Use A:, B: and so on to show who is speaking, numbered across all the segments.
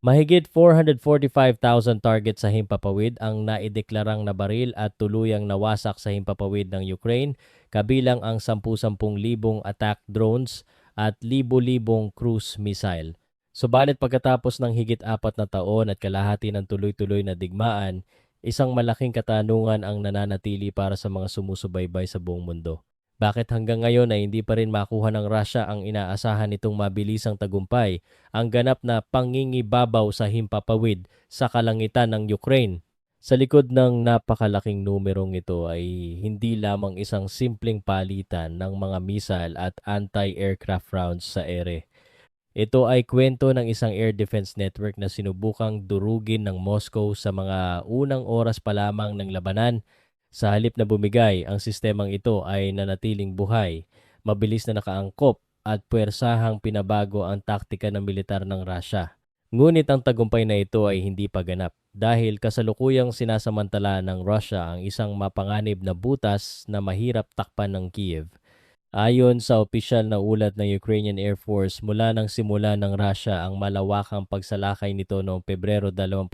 A: Mahigit 445,000 target sa himpapawid ang naideklarang nabaril at tuluyang nawasak sa himpapawid ng Ukraine, kabilang ang 10,000 attack drones at libo-libong cruise missile. Subalit pagkatapos ng higit 4 na taon at kalahati ng tuloy-tuloy na digmaan, isang malaking katanungan ang nananatili para sa mga sumusubaybay sa buong mundo. Bakit hanggang ngayon ay hindi pa rin makuha ng Russia ang inaasahan nitong mabilisang tagumpay, ang ganap na pangingibabaw sa himpapawid sa kalangitan ng Ukraine? Sa likod ng napakalaking numerong ito ay hindi lamang isang simpleng palitan ng mga missile at anti-aircraft rounds sa ere. Ito ay kwento ng isang air defense network na sinubukang durugin ng Moscow sa mga unang oras pa lamang ng labanan. Sa halip na bumigay, ang sistemang ito ay nanatiling buhay, mabilis na nakaangkop at puwersahang pinabago ang taktika ng militar ng Russia. Ngunit ang tagumpay na ito ay hindi pa ganap dahil kasalukuyang sinasamantala ng Russia ang isang mapanganib na butas na mahirap takpan ng Kiev. Ayon sa opisyal na ulat ng Ukrainian Air Force, mula nang simula ng Russia ang malawakang pagsalakay nito noong Pebrero 24,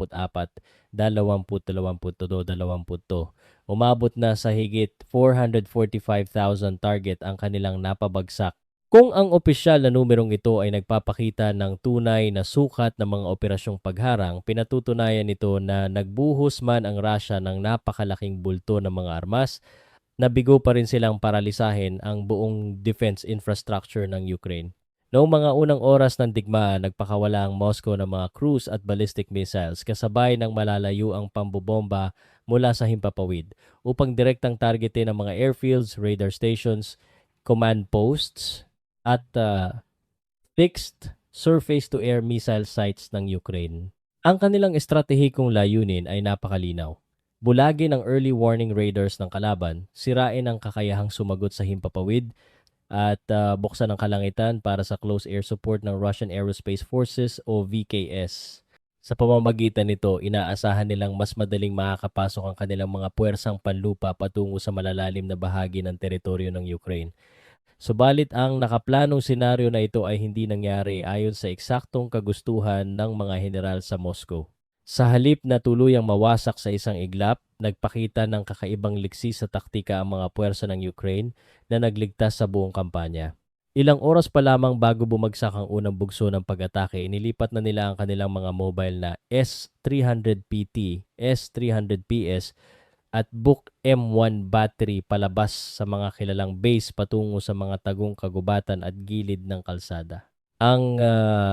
A: 2022, umabot na sa higit 445,000 target ang kanilang napabagsak. Kung ang opisyal na numerong ito ay nagpapakita ng tunay na sukat ng mga operasyong pagharang, pinatutunayan nito na nagbuhos man ang Russia ng napakalaking bulto ng mga armas, nabigo pa rin silang paralisahin ang buong defense infrastructure ng Ukraine. Noong mga unang oras ng digmaan, nagpakawala ang Moscow ng mga cruise at ballistic missiles kasabay ng malalayo ang pambobomba mula sa himpapawid upang direktang targetin ang mga airfields, radar stations, command posts at fixed surface-to-air missile sites ng Ukraine. Ang kanilang estratehikong layunin ay napakalinaw. Bulagin ang early warning radars ng kalaban, sirain ang kakayahang sumagot sa himpapawid, at buksan ang kalangitan para sa close air support ng Russian Aerospace Forces o VKS. Sa pamamagitan nito, inaasahan nilang mas madaling makakapasok ang kanilang mga puwersang panlupa patungo sa malalalim na bahagi ng teritoryo ng Ukraine. Subalit ang nakaplanong senaryo na ito ay hindi nangyari ayon sa eksaktong kagustuhan ng mga general sa Moscow. Sa halip na tuluyang mawasak sa isang iglap, nagpakita ng kakaibang liksi sa taktika ang mga puwersa ng Ukraine na nagligtas sa buong kampanya. Ilang oras pa lamang bago bumagsak ang unang bugso ng pag-atake, inilipat na nila ang kanilang mga mobile na S-300PT, S-300PS at Buk M1 battery palabas sa mga kilalang base patungo sa mga tagong kagubatan at gilid ng kalsada. Ang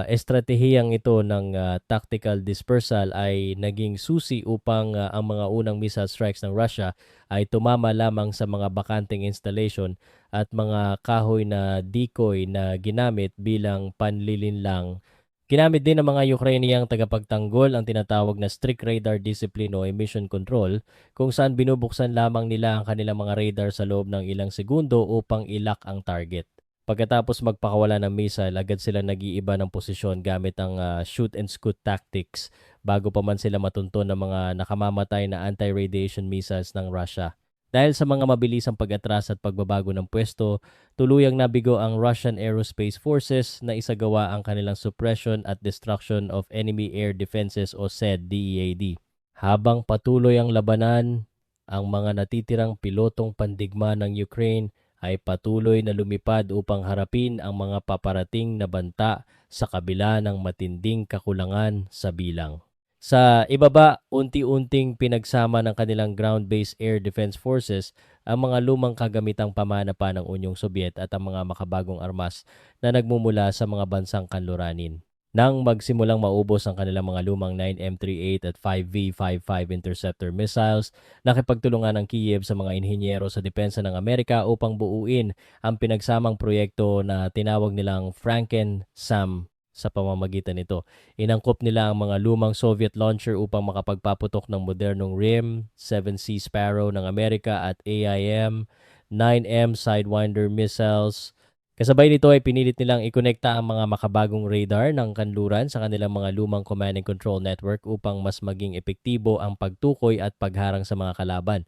A: estratehiyang ito ng tactical dispersal ay naging susi upang ang mga unang missile strikes ng Russia ay tumama lamang sa mga bakanteng installation at mga kahoy na decoy na ginamit bilang panlilinlang. Ginamit din ng mga Ukrainiyang tagapagtanggol ang tinatawag na strict radar discipline o emission control, kung saan binubuksan lamang nila ang kanilang mga radar sa loob ng ilang segundo upang ilak ang target. Pagkatapos magpakawala ng missile, agad sila nag-iiba ng posisyon gamit ang shoot and scoot tactics bago pa man sila matunton ng mga nakamamatay na anti-radiation missiles ng Russia. Dahil sa mga mabilisang pag-atras at pagbabago ng pwesto, tuluyang nabigo ang Russian Aerospace Forces na isagawa ang kanilang suppression at destruction of enemy air defenses o SED-DEAD. Habang patuloy ang labanan, ang mga natitirang pilotong pandigma ng Ukraine ay patuloy na lumipad upang harapin ang mga paparating na banta sa kabila ng matinding kakulangan sa bilang. Sa ibaba, unti-unting pinagsama ng kanilang ground-based air defense forces ang mga lumang kagamitang pamana pa ng Unyong Sobyet at ang mga makabagong armas na nagmumula sa mga bansang kanluranin. Nang magsimulang maubos ang kanilang mga lumang 9M38 at 5V55 interceptor missiles, nakipagtulungan ang Kiev sa mga inhinyero sa depensa ng Amerika upang buuin ang pinagsamang proyekto na tinawag nilang Franken-SAM. Sa pamamagitan nito, inangkop nila ang mga lumang Soviet launcher upang makapagpaputok ng modernong RIM, 7C Sparrow ng Amerika at AIM, 9M Sidewinder missiles. Kasabay nito ay pinilit nilang ikonekta ang mga makabagong radar ng kanluran sa kanilang mga lumang command and control network upang mas maging epektibo ang pagtukoy at pagharang sa mga kalaban.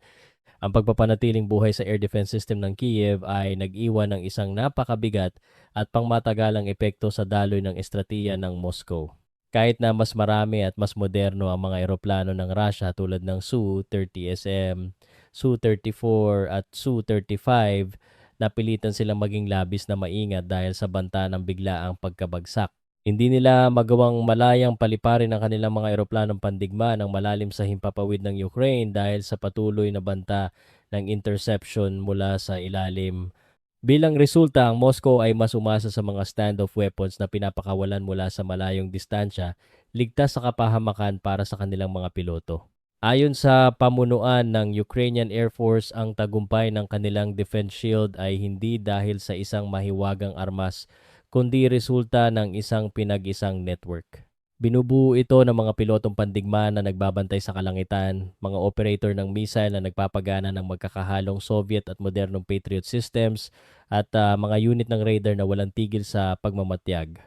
A: Ang pagpapanatiling buhay sa air defense system ng Kiev ay nag-iwan ng isang napakabigat at pangmatagalang epekto sa daloy ng estratiya ng Moscow. Kahit na mas marami at mas moderno ang mga eroplano ng Russia tulad ng Su-30SM, Su-34 at Su-35, napilitan silang maging labis na maingat dahil sa banta ng biglaang pagkabagsak. Hindi nila magawang malayang paliparin ang kanilang mga eroplanong pandigma ng malalim sa himpapawid ng Ukraine dahil sa patuloy na banta ng interception mula sa ilalim. Bilang resulta, ang Moscow ay mas umasa sa mga standoff weapons na pinapakawalan mula sa malayong distansya, ligtas sa kapahamakan para sa kanilang mga piloto. Ayon sa pamunuan ng Ukrainian Air Force, ang tagumpay ng kanilang defense shield ay hindi dahil sa isang mahiwagang armas, kundi resulta ng isang pinag-isang network. Binubuo ito ng mga pilotong pandigma na nagbabantay sa kalangitan, mga operator ng missile na nagpapagana ng magkakahalong Soviet at modernong Patriot systems, at mga unit ng radar na walang tigil sa pagmamatyag.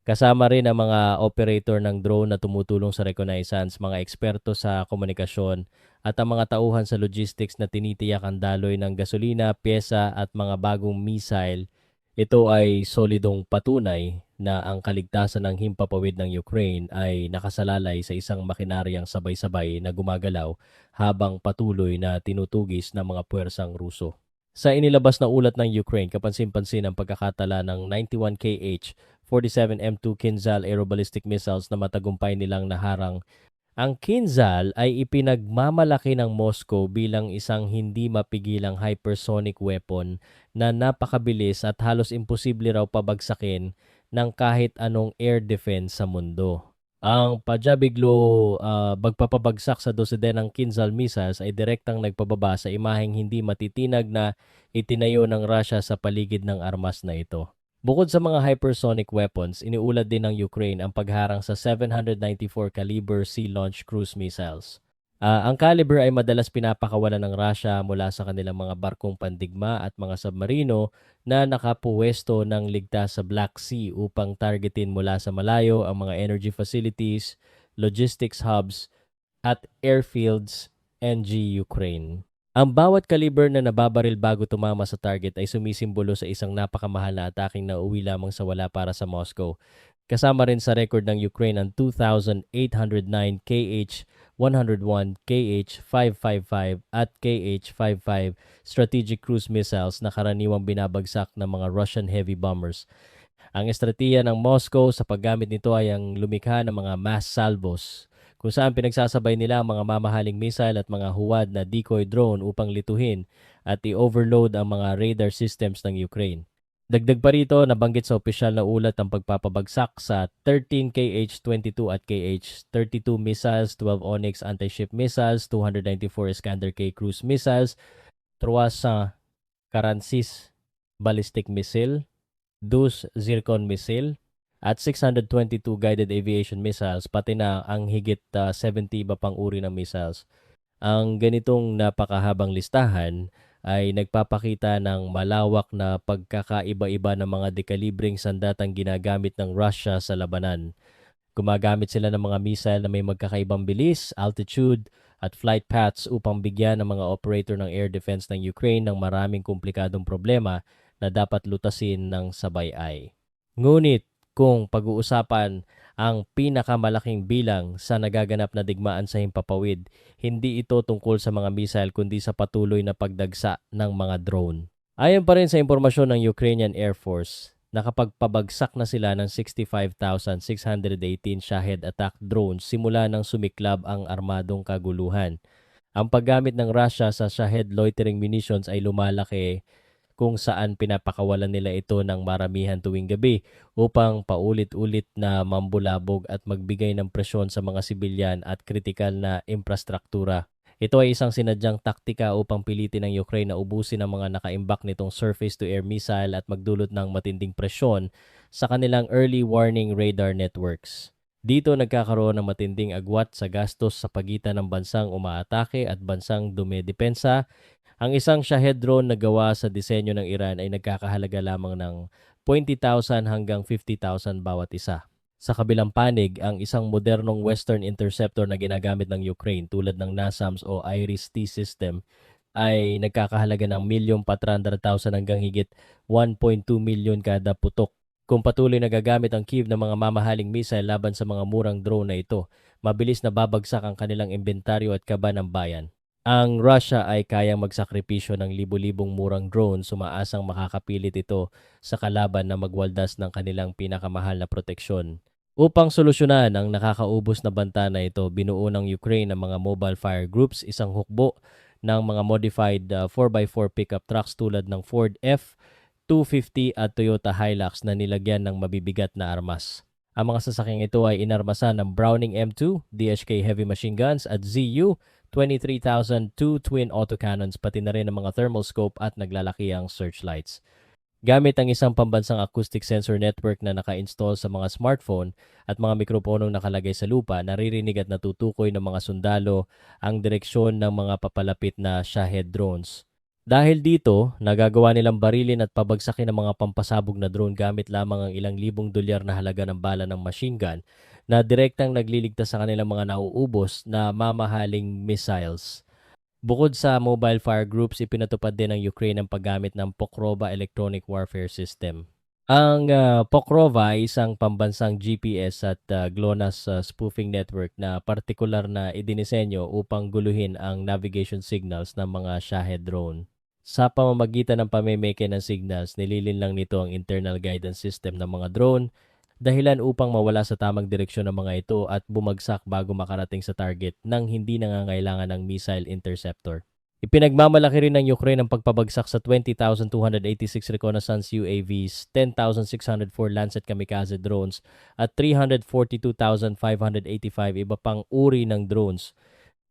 A: Kasama rin ang mga operator ng drone na tumutulong sa reconnaissance, mga eksperto sa komunikasyon, at ang mga tauhan sa logistics na tinitiyak ang daloy ng gasolina, pyesa at mga bagong missile. Ito ay solidong patunay na ang kaligtasan ng himpapawid ng Ukraine ay nakasalalay sa isang makinaryang sabay-sabay na gumagalaw habang patuloy na tinutugis ng mga puwersang Ruso. Sa inilabas na ulat ng Ukraine, kapansin-pansin ang pagkakatala ng 91kh 47 M2 Kinzhal aeroballistic missiles na matagumpay nilang naharang. Ang Kinzhal ay ipinagmamalaki ng Moscow bilang isang hindi mapigilang hypersonic weapon na napakabilis at halos imposible raw pabagsakin ng kahit anong air defense sa mundo. Ang pajabiglo pagpapabagsak sa dosedenang Kinzhal missiles ay direktang nagpababa sa imaheng hindi matitinag na itinayo ng Russia sa paligid ng armas na ito. Bukod sa mga hypersonic weapons, iniulat din ng Ukraine ang pagharang sa 794 caliber sea-launched cruise missiles. Ang caliber ay madalas pinapakawalan ng Russia mula sa kanilang mga barkong pandigma at mga submarino na nakapuwesto ng ligtas sa Black Sea upang targetin mula sa malayo ang mga energy facilities, logistics hubs, at airfields NG Ukraine. Ang bawat kaliber na nababaril bago tumama sa target ay sumisimbolo sa isang napakamahal na ataking nauwi lamang sa wala para sa Moscow. Kasama rin sa record ng Ukraine ang 2,809 KH-101, KH-555 at KH-55 strategic cruise missiles na karaniwang binabagsak ng mga Russian heavy bombers. Ang estratehiya ng Moscow sa paggamit nito ay ang lumikha ng mga mass salvos, kung saan pinagsasabay nila ang mga mamahaling missile at mga huwad na decoy drone upang lituhin at i-overload ang mga radar systems ng Ukraine. Dagdag pa rito, nabanggit sa opisyal na ulat ang pagpapabagsak sa 13 KH-22 at KH-32 missiles, 12 Onyx anti-ship missiles, 294 Iskander-K cruise missiles, 346 ballistic missile, 2 Zircon missile, at 622 guided aviation missiles, pati na ang higit 70 iba pang uri ng missiles. Ang ganitong napakahabang listahan ay nagpapakita ng malawak na pagkakaiba-iba ng mga dekalibring sandatang ginagamit ng Russia sa labanan. Gumagamit sila ng mga missile na may magkakaibang bilis, altitude, at flight paths upang bigyan ng mga operator ng air defense ng Ukraine ng maraming komplikadong problema na dapat lutasin ng sabay-ay. Ngunit kung pag-uusapan ang pinakamalaking bilang sa nagaganap na digmaan sa himpapawid, hindi ito tungkol sa mga missile kundi sa patuloy na pagdagsa ng mga drone. Ayon pa rin sa impormasyon ng Ukrainian Air Force, nakapagpabagsak na sila ng 65,618 Shahed attack drones simula nang sumiklab ang armadong kaguluhan. Ang paggamit ng Russia sa Shahed loitering munitions ay lumalaki kung saan pinapakawalan nila ito ng maramihan tuwing gabi upang paulit-ulit na mambulabog at magbigay ng presyon sa mga sibilyan at kritikal na infrastruktura. Ito ay isang sinadyang taktika upang pilitin ng Ukraine na ubusin ang mga nakaimbak nitong surface-to-air missile at magdulot ng matinding presyon sa kanilang early warning radar networks. Dito nagkakaroon ng matinding agwat sa gastos sa pagitan ng bansang umaatake at bansang dumedepensa. Ang isang Shahed drone na gawa sa disenyo ng Iran ay nagkakahalaga lamang ng 20,000 hanggang 50,000 bawat isa. Sa kabilang panig, ang isang modernong Western interceptor na ginagamit ng Ukraine tulad ng NASAMS o IRIS-T system ay nagkakahalaga ng 1,400,000 hanggang higit 1.2 milyon kada putok. Kung patuloy na gagamit ang Kyiv ng mga mamahaling missile laban sa mga murang drone na ito, mabilis na babagsak ang kanilang inventaryo at kaban ng bayan. Ang Russia ay kayang magsakripisyo ng libu-libong murang drone, sumaasang makakapilit ito sa kalaban na magwaldas ng kanilang pinakamahal na proteksyon. Upang solusyonan ang nakakaubos na banta na ito, binuo ng Ukraine ang mga mobile fire groups, isang hukbo ng mga modified 4x4 pickup trucks tulad ng Ford F-250 at Toyota Hilux na nilagyan ng mabibigat na armas. Ang mga sasakyang ito ay inarmasan ng Browning M2, DHK heavy machine guns at ZU 23,002 twin autocannons, pati na rin ang mga thermal scope at naglalakihang searchlights. Gamit ang isang pambansang acoustic sensor network na naka-install sa mga smartphone at mga mikroponong nakalagay sa lupa, naririnig at natutukoy ng mga sundalo ang direksyon ng mga papalapit na Shahed drones. Dahil dito, nagagawa nilang barilin at pabagsakin ang mga pampasabog na drone gamit lamang ang ilang libong dolyar na halaga ng bala ng machine gun na direktang nagliligtas sa kanilang mga nauubos na mamahaling missiles. Bukod sa mobile fire groups, ipinatupad din ng Ukraine ang paggamit ng Pokrova Electronic Warfare System. Ang Pokrova ay isang pambansang GPS at GLONASS spoofing network na partikular na idinisenyo upang guluhin ang navigation signals ng mga Shahed drone. Sa pamamagitan ng pamemeke ng signals, nililinlang nito ang internal guidance system ng mga drone, dahilan upang mawala sa tamang direksyon ng mga ito at bumagsak bago makarating sa target nang hindi nangangailangan ng missile interceptor. Ipinagmamalaki rin ng Ukraine ang pagpabagsak sa 20,286 reconnaissance UAVs, 10,604 Lancet kamikaze drones at 342,585 iba pang uri ng drones.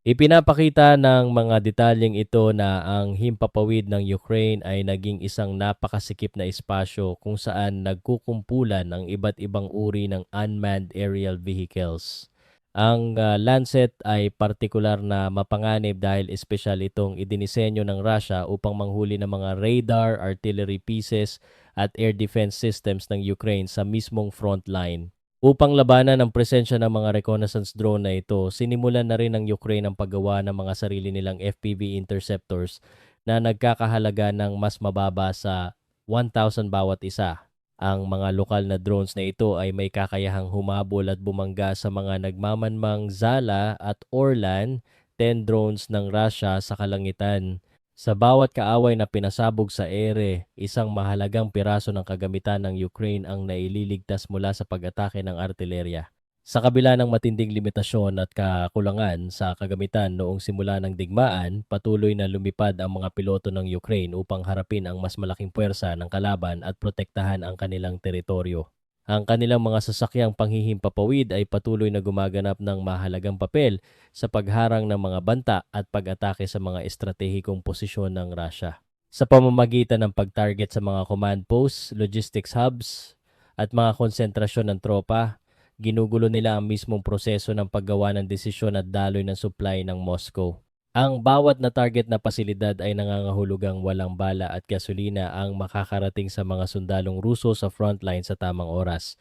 A: Ipinapakita ng mga detalyeng ito na ang himpapawid ng Ukraine ay naging isang napakasikip na espasyo kung saan nagkukumpulan ang iba't ibang uri ng unmanned aerial vehicles. Ang Lancet ay partikular na mapanganib dahil espesyal itong idinisenyo ng Russia upang manghuli ng mga radar, artillery pieces at air defense systems ng Ukraine sa mismong front line. Upang labanan ang presensya ng mga reconnaissance drone na ito, sinimulan na rin ng Ukraine ang paggawa ng mga sarili nilang FPV interceptors na nagkakahalaga ng mas mababa sa 1,000 bawat isa. Ang mga lokal na drones na ito ay may kakayahang humabol at bumangga sa mga nagmamanmang Zala at Orlan, 10 drones ng Russia sa kalangitan. Sa bawat kaaway na pinasabog sa ere, isang mahalagang piraso ng kagamitan ng Ukraine ang naililigtas mula sa pag-atake ng artilerya. Sa kabila ng matinding limitasyon at kakulangan sa kagamitan noong simula ng digmaan, patuloy na lumipad ang mga piloto ng Ukraine upang harapin ang mas malaking puwersa ng kalaban at protektahan ang kanilang teritoryo. Ang kanilang mga sasakyang panghihimpapawid ay patuloy na gumaganap ng mahalagang papel sa pagharang ng mga banta at pag-atake sa mga estratehikong posisyon ng Russia. Sa pamamagitan ng pag-target sa mga command posts, logistics hubs, at mga konsentrasyon ng tropa, ginugulo nila ang mismong proseso ng paggawa ng desisyon at daloy ng supply ng Moscow. Ang bawat na target na pasilidad ay nangangahulugang walang bala at gasolina ang makakarating sa mga sundalong Ruso sa frontline sa tamang oras.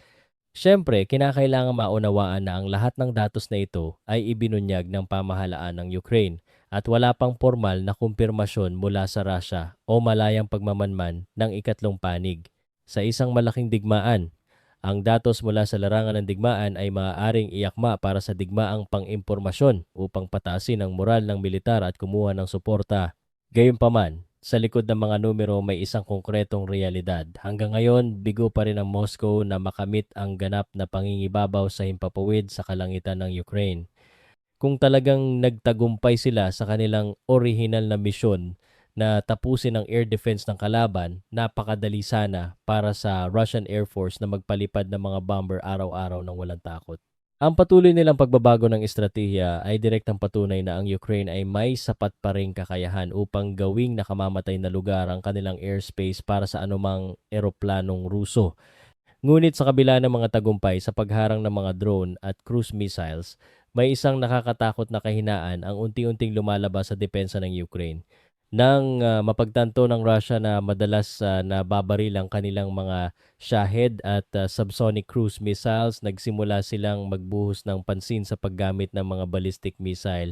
A: Siyempre, kinakailangan maunawaan na ang lahat ng datos na ito ay ibinunyag ng pamahalaan ng Ukraine at wala pang formal na kumpirmasyon mula sa Russia o malayang pagmamanman ng ikatlong panig. Sa isang malaking digmaan, ang datos mula sa larangan ng digmaan ay maaaring iakma para sa digmaang pang-impormasyon upang pataasin ang moral ng militar at kumuha ng suporta. Gayunpaman, sa likod ng mga numero may isang konkretong realidad. Hanggang ngayon, bigo pa rin ang Moscow na makamit ang ganap na pangingibabaw sa himpapawid sa kalangitan ng Ukraine. Kung talagang nagtagumpay sila sa kanilang orihinal na misyon na tapusin ang air defense ng kalaban, napakadali sana para sa Russian Air Force na magpalipad ng mga bomber araw-araw ng walang takot. Ang patuloy nilang pagbabago ng estratehiya ay direktang patunay na ang Ukraine ay may sapat pa ring kakayahan upang gawing nakamamatay na lugar ang kanilang airspace para sa anumang eroplanong Ruso. Ngunit sa kabila ng mga tagumpay sa pagharang ng mga drone at cruise missiles, may isang nakakatakot na kahinaan ang unti-unting lumalabas sa depensa ng Ukraine. Nang mapagtanto ng Russia na madalas nababaril ang kanilang mga Shahed at subsonic cruise missiles, nagsimula silang magbuhos ng pansin sa paggamit ng mga ballistic missile.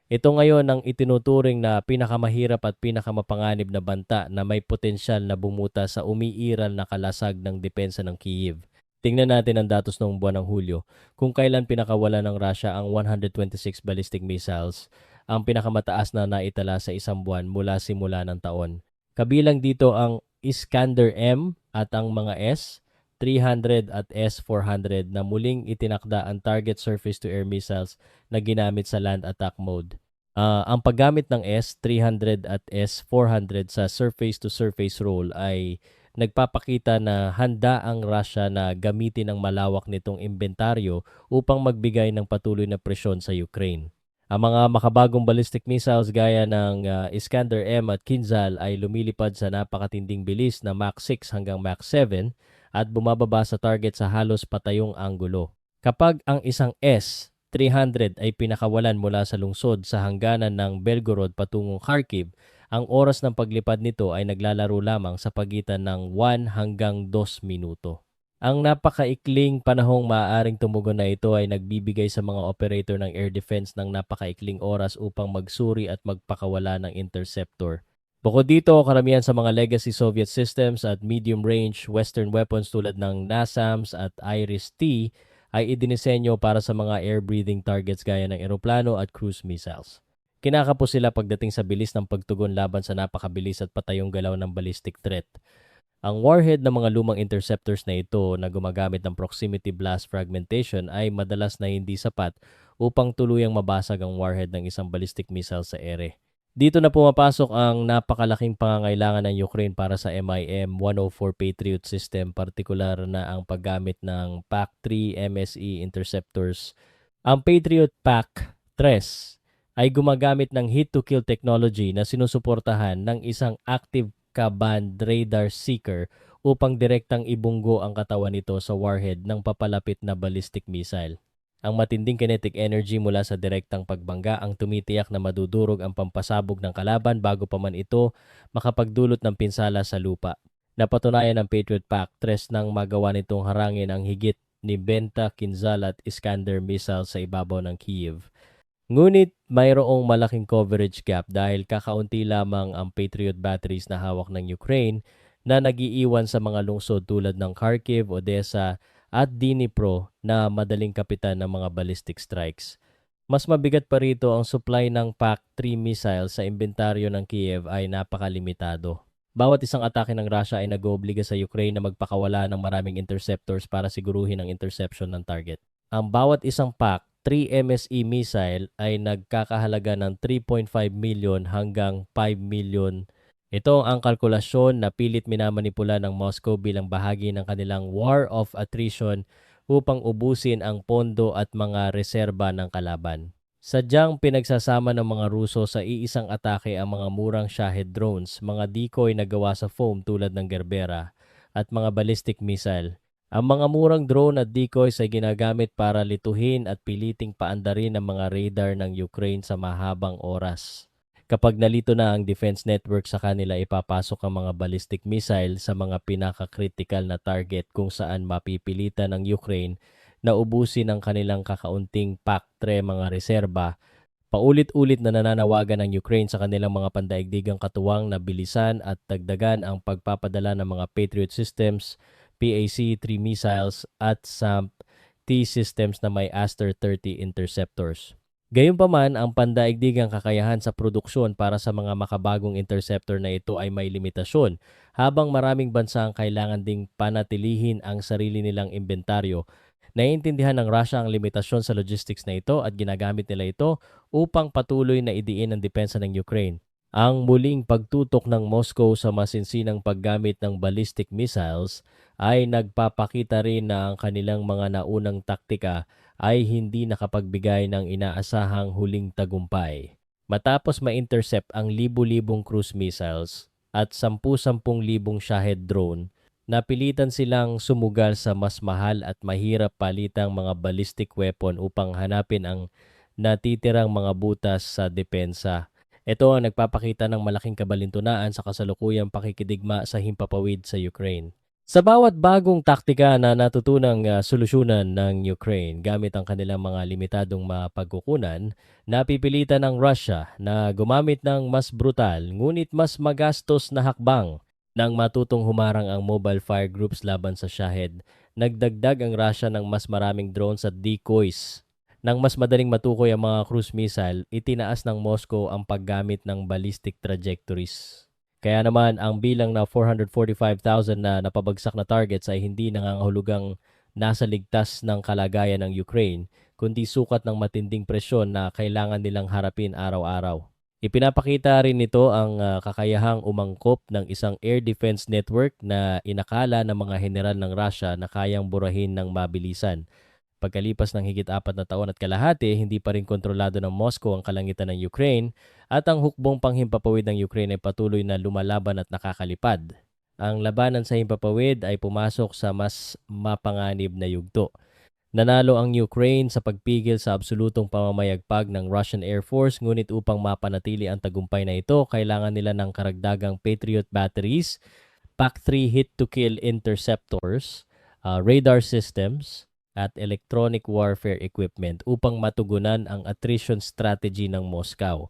A: Ito ngayon ang itinuturing na pinakamahirap at pinakamapanganib na banta na may potensyal na bumuta sa umiiral na kalasag ng depensa ng Kyiv. Tingnan natin ang datos noong buwan ng Hulyo, kung kailan pinakawala ng Russia ang 126 ballistic missiles, ang pinakamataas na naitala sa isang buwan mula simula ng taon. Kabilang dito ang Iskander-M at ang mga S-300 at S-400 na muling itinakda ang target surface-to-air missiles na ginamit sa land attack mode. Ang paggamit ng S-300 at S-400 sa surface-to-surface role ay nagpapakita na handa ang Russia na gamitin ang malawak nitong inventaryo upang magbigay ng patuloy na presyon sa Ukraine. Ang mga makabagong ballistic missiles gaya ng Iskander-M at Kinzhal ay lumilipad sa napakatinding bilis na Mach 6 hanggang Mach 7 at bumababa sa target sa halos patayong anggulo. Kapag ang isang S-300 ay pinakawalan mula sa lungsod sa hangganan ng Belgorod patungong Kharkiv, ang oras ng paglipad nito ay naglalaro lamang sa pagitan ng 1 hanggang 2 minuto. Ang napakaikling panahong maaaring tumugon na ito ay nagbibigay sa mga operator ng air defense ng napakaikling oras upang magsuri at magpakawala ng interceptor. Bukod dito, karamihan sa mga legacy Soviet systems at medium-range Western weapons tulad ng NASAMS at IRIS-T ay idinisenyo para sa mga air-breathing targets gaya ng eroplano at cruise missiles. Kinakapos sila pagdating sa bilis ng pagtugon laban sa napakabilis at patayong galaw ng ballistic threat. Ang warhead ng mga lumang interceptors na ito na gumagamit ng proximity blast fragmentation ay madalas na hindi sapat upang tuluyang mabasag ang warhead ng isang ballistic missile sa ere. Dito na pumapasok ang napakalaking pangangailangan ng Ukraine para sa MIM-104 Patriot system, partikular na ang paggamit ng PAC-3 MSE interceptors. Ang Patriot PAC-3 ay gumagamit ng hit-to-kill technology na sinusuportahan ng isang active ka-band radar seeker upang direktang ibunggo ang katawan nito sa warhead ng papalapit na ballistic missile. Ang matinding kinetic energy mula sa direktang pagbangga ang tumitiyak na madudurog ang pampasabog ng kalaban bago pa man ito makapagdulot ng pinsala sa lupa. Napatunayan ng Patriot PAC-3 nang magawa nitong harangin ang higit ni Benta, Kinzhal at Iskander missiles sa ibabaw ng Kyiv. Ngunit mayroong malaking coverage gap dahil kakaunti lamang ang Patriot batteries na hawak ng Ukraine na nagiiwan sa mga lungsod tulad ng Kharkiv, Odessa at Dnipro na madaling kapitan ng mga ballistic strikes. Mas mabigat pa rito ang supply ng PAC-3 missiles sa inventaryo ng Kiev ay napakalimitado. Bawat isang atake ng Russia ay nag-oobliga sa Ukraine na magpakawala ng maraming interceptors para siguruhin ang interception ng target. Ang bawat isang PAC-3 MSE missile ay nagkakahalaga ng 3.5 million hanggang 5 million. Ito ang kalkulasyon na pilit minamanipula ng Moscow bilang bahagi ng kanilang war of attrition upang ubusin ang pondo at mga reserba ng kalaban. Sadyang pinagsasama ng mga Ruso sa iisang atake ang mga murang Shahed drones, mga decoy na gawa sa foam tulad ng Gerbera, at mga ballistic missile. Ang mga murang drone at decoys ay ginagamit para lituhin at piliting paandarin ang mga radar ng Ukraine sa mahabang oras. Kapag nalito na ang defense network sa kanila, ipapasok ang mga ballistic missile sa mga pinaka-critical na target kung saan mapipilitan ng Ukraine na ubusin ang kanilang kakaunting PAC-3 mga reserba. Paulit-ulit na nananawagan ng Ukraine sa kanilang mga pandaigdigang katuwang na bilisan at dagdagan ang pagpapadala ng mga Patriot systems, PAC-3 missiles at SAMP-T systems na may Aster-30 interceptors. Gayunpaman, ang pandaigdigang kakayahan sa produksyon para sa mga makabagong interceptor na ito ay may limitasyon, habang maraming bansa ang kailangan ding panatilihin ang sarili nilang inventaryo. Naiintindihan ng Russia ang limitasyon sa logistics na ito at ginagamit nila ito upang patuloy na idiin ang depensa ng Ukraine. Ang muling pagtutok ng Moscow sa masinsinang paggamit ng ballistic missiles ay nagpapakita rin na ang kanilang mga naunang taktika ay hindi nakapagbigay ng inaasahang huling tagumpay. Matapos ma-intercept ang libu-libong cruise missiles at 10,000 Shahed drone, napilitan silang sumugal sa mas mahal at mahirap palitang mga ballistic weapon upang hanapin ang natitirang mga butas sa depensa. Ito ang nagpapakita ng malaking kabalintunaan sa kasalukuyang pakikidigma sa himpapawid sa Ukraine. Sa bawat bagong taktika na natutunang solusyonan ng Ukraine gamit ang kanilang mga limitadong mapagkukunan, napipilitan ng Russia na gumamit ng mas brutal ngunit mas magastos na hakbang. Nang matutong humarang ang mobile fire groups laban sa Shahed, nagdagdag ang Russia ng mas maraming drones at decoys. Nang mas madaling matukoy ang mga cruise missile, itinaas ng Moscow ang paggamit ng ballistic trajectories. Kaya naman ang bilang na 445,000 na napabagsak na targets ay hindi nangangahulugang nasa ligtas ng kalagayan ng Ukraine, kundi sukat ng matinding presyon na kailangan nilang harapin araw-araw. Ipinapakita rin nito ang kakayahang umangkop ng isang air defense network na inakala ng mga general ng Russia na kayang burahin ng mabilisan. Pagkalipas ng higit 4 na taon at kalahati, hindi pa rin kontrolado ng Moscow ang kalangitan ng Ukraine at ang hukbong panghimpapawid ng Ukraine ay patuloy na lumalaban at nakakalipad. Ang labanan sa himpapawid ay pumasok sa mas mapanganib na yugto. Nanalo ang Ukraine sa pagpigil sa absolutong pamamayagpag ng Russian Air Force, ngunit upang mapanatili ang tagumpay na ito, kailangan nila ng karagdagang Patriot batteries, PAC-3 hit-to-kill interceptors, radar systems, at electronic warfare equipment upang matugunan ang attrition strategy ng Moscow.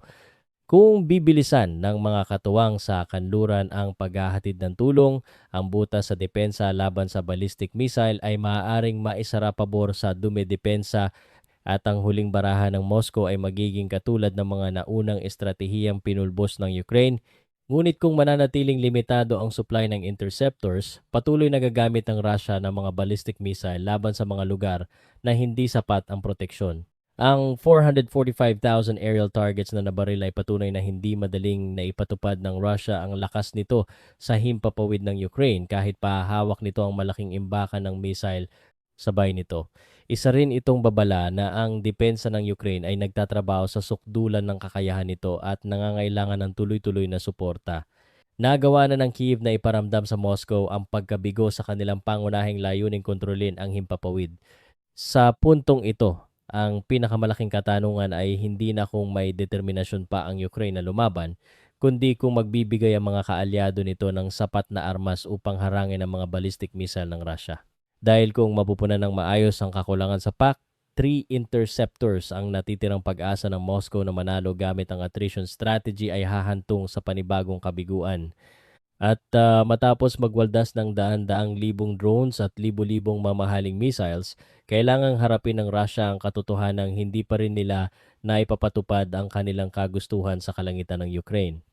A: Kung bibilisan ng mga katuwang sa kanluran ang paghahatid ng tulong, ang butas sa depensa laban sa ballistic missile ay maaaring maisara pabor sa dumedepensa at ang huling barahan ng Moscow ay magiging katulad ng mga naunang estratehiyang pinulbos ng Ukraine. Ngunit kung mananatiling limitado ang supply ng interceptors, patuloy na gagamit ng Russia ng mga ballistic missile laban sa mga lugar na hindi sapat ang proteksyon. Ang 445,000 aerial targets na nabaril ay patunay na hindi madaling naipatupad ng Russia ang lakas nito sa himpapawid ng Ukraine kahit pahawak nito ang malaking imbakan ng missile sabay nito. Isa rin itong babala na ang depensa ng Ukraine ay nagtatrabaho sa sukdulan ng kakayahan nito at nangangailangan ng tuloy-tuloy na suporta. Nagawa na ng Kyiv na iparamdam sa Moscow ang pagkabigo sa kanilang pangunahing layuning kontrolin ang himpapawid. Sa puntong ito, ang pinakamalaking katanungan ay hindi na kung may determinasyon pa ang Ukraine na lumaban, kundi kung magbibigay ang mga kaalyado nito ng sapat na armas upang harangin ang mga ballistic missile ng Russia. Dahil kung mapupunan ng maayos ang kakulangan sa PAC-3 interceptors, ang natitirang pag-asa ng Moscow na manalo gamit ang attrition strategy ay hahantong sa panibagong kabiguan. At matapos magwaldas ng daan-daang libong drones at libo-libong mamahaling missiles, kailangang harapin ng Russia ang katotohanang hindi pa rin nila naipapatupad ang kanilang kagustuhan sa kalangitan ng Ukraine.